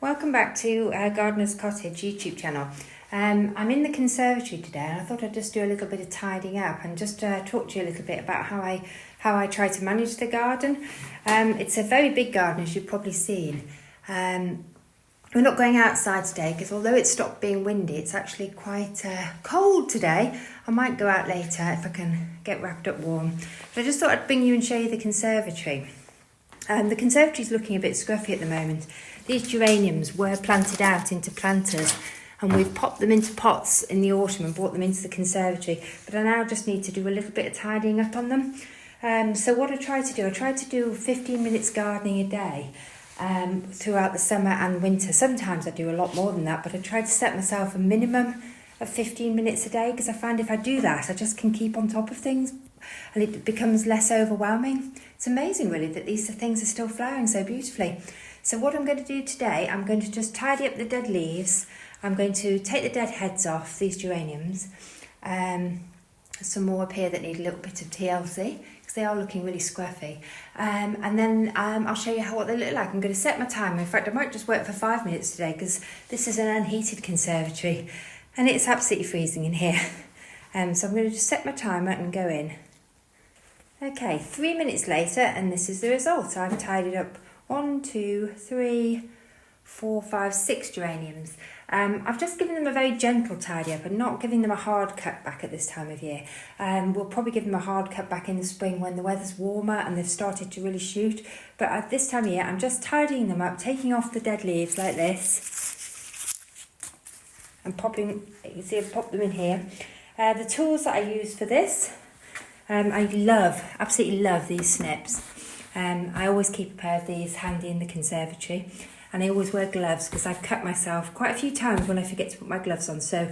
Welcome back to Gardener's Cottage YouTube channel. I'm in the conservatory today and I thought I'd just do a little bit of tidying up and just talk to you a little bit about how I try to manage the garden. It's a very big garden, as you've probably seen. We're not going outside today because although it's stopped being windy, it's actually quite cold today. I might go out later if I can get wrapped up warm. But I just thought I'd bring you and show you the conservatory. The conservatory is looking a bit scruffy at the moment. These geraniums were planted out into planters and we've popped them into pots in the autumn and brought them into the conservatory. But I now just need to do a little bit of tidying up on them. So what I try to do 15 minutes gardening a day throughout the summer and winter. Sometimes I do a lot more than that, but I try to set myself a minimum of 15 minutes a day because I find if I do that, I just can keep on top of things and it becomes less overwhelming. It's amazing really that these things are still flowering so beautifully. So what I'm going to do today, I'm going to just tidy up the dead leaves. I'm going to take the dead heads off these geraniums. Some more up here that need a little bit of TLC because they are looking really scruffy. And then I'll show you what they look like. I'm going to set my timer. In fact, I might just work for 5 minutes today because this is an unheated conservatory and it's absolutely freezing in here. So I'm going to just set my timer and go in. Okay, 3 minutes later, and this is the result. I've tidied up 1, 2, 3, 4, 5, 6 geraniums. I've just given them a very gentle tidy up and not giving them a hard cut back at this time of year. We'll probably give them a hard cut back in the spring when the weather's warmer and they've started to really shoot. But at this time of year, I'm just tidying them up, taking off the dead leaves like this and popping, you can see I've popped them in here. The tools that I use for this, I absolutely love these snips. I always keep a pair of these handy in the conservatory and I always wear gloves because I've cut myself quite a few times when I forget to put my gloves on. So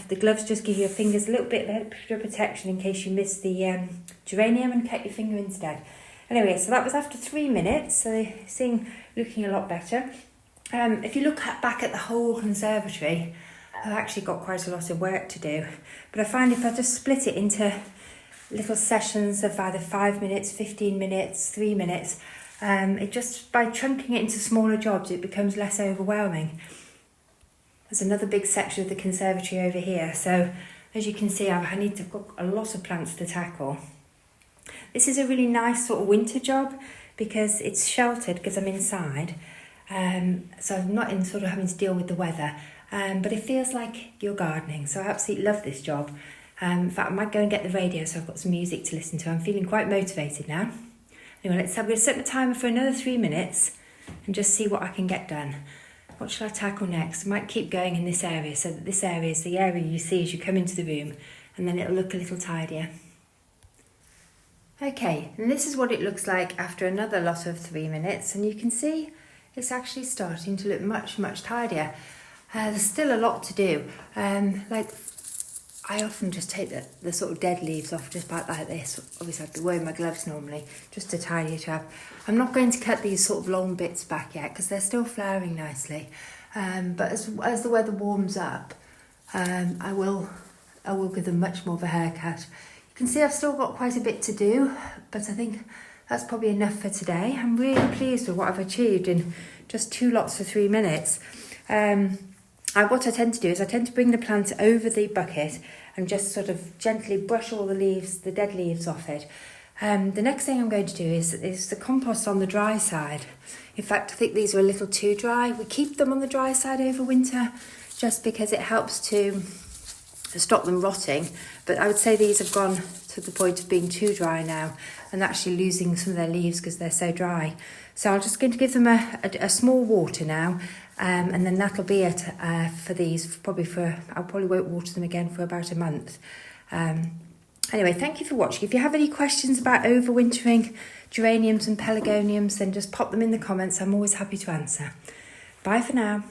the gloves just give your fingers a little bit of extra protection in case you miss the geranium and cut your finger instead. Anyway, so that was after 3 minutes, so they seem looking a lot better. If you look back at the whole conservatory, I've actually got quite a lot of work to do. But I find if I just split it into little sessions of either 5 minutes, 15 minutes, 3 minutes, it just, by chunking it into smaller jobs, it becomes less overwhelming. There's another big section of the conservatory over here. So as you can see, I've got a lot of plants to tackle. This is a really nice sort of winter job because it's sheltered because I'm inside. So I'm not in sort of having to deal with the weather. But it feels like you're gardening. So I absolutely love this job. In fact, I might go and get the radio so I've got some music to listen to. I'm feeling quite motivated now. Anyway, I'm going to set the timer for another 3 minutes and just see what I can get done. What shall I tackle next? I might keep going in this area so that this area is the area you see as you come into the room and then it'll look a little tidier. Okay, and this is what it looks like after another lot of 3 minutes and you can see it's actually starting to look much, much tidier. There's still a lot to do. I often just take the sort of dead leaves off just about like this. Obviously I'd be wearing my gloves normally just to tidy it up. I'm not going to cut these sort of long bits back yet because they're still flowering nicely. But as the weather warms up, I will give them much more of a haircut. You can see I've still got quite a bit to do, but I think that's probably enough for today. I'm really pleased with what I've achieved in just 2 lots for 3 minutes. What I tend to do is I tend to bring the plant over the bucket and just sort of gently brush all the leaves, the dead leaves off it. The next thing I'm going to do is the compost on the dry side. In fact, I think these are a little too dry. We keep them on the dry side over winter just because it helps to stop them rotting. But I would say these have gone to the point of being too dry now and actually losing some of their leaves because they're so dry. So I'm just going to give them a small water now. And then that'll be it for these, I probably won't water them again for about a month. Anyway, thank you for watching. If you have any questions about overwintering geraniums and pelargoniums, then just pop them in the comments. I'm always happy to answer. Bye for now.